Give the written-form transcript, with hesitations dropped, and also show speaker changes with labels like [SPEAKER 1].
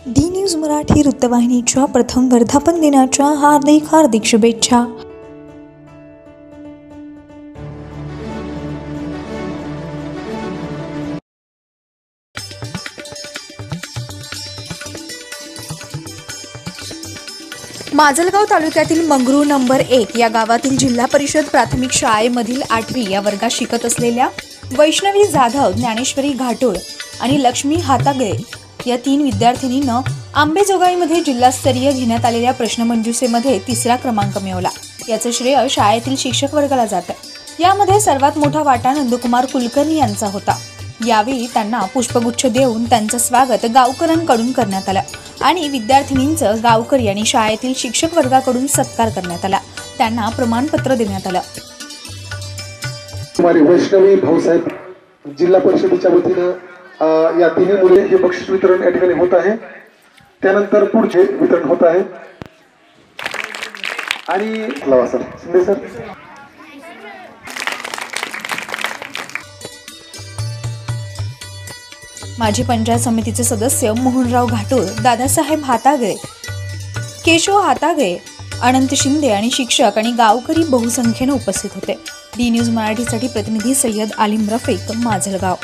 [SPEAKER 1] D news Marathi वृत्तवाहिनीच्या प्रथम वर्धापन दिनाच्या हार्दिक शुभेच्छा। माजलगाव तालुक्यातील मंगरूळ नंबर 1 या गावातील जिल्हा परिषद प्राथमिक शाळेमधील 8वी या वर्गात शिकत असलेल्या वैष्णवी जाधव, ज्ञानेश्वरी घाटोळ आणि लक्ष्मी हातागळे या 3 विद्यार्थिनींना आंबेजोगाईमध्ये जिल्हास्तरीय घेण्यात आलेल्या प्रश्नमंजुषेमध्ये 3रा क्रमांक मिळवला। याचे श्रेय शाळेतील शिक्षक वर्गाला जाते। यामध्ये सर्वात मोठा वाटा नंदकुमार कुलकर्णी यांचा होता। यावेळी त्यांना पुष्पगुच्छ देऊन त्यांचे स्वागत गावकऱ्यांकडून करण्यात आले आणि विद्यार्थिनींचं गावकरी आणि शाळेतील शिक्षक वर्गाकडून सत्कार करण्यात आला। त्यांना प्रमाणपत्र देण्यात आलं।
[SPEAKER 2] कुमारी वैष्णवी भाऊसाहेब जिल्हा परिषदेच्या वतीने या 3 मुले हे बक्षीस वितरण या ठिकाणी होत आहे। त्यानंतर पुढचे वितरण होत आहे आणि लावा सर शिंदे सर।
[SPEAKER 1] माजी पंचायत समितीचे सदस्य मोहनराव घाटोळ, दादासाहेब हातागळे, केशव हातागळे, अनंत शिंदे आणि शिक्षक आणि गावकरी बहुसंख्येने उपस्थित होते। डी न्यूज मराठीसाठी प्रतिनिधी सय्यद आलिम रफीक, माजलगाव।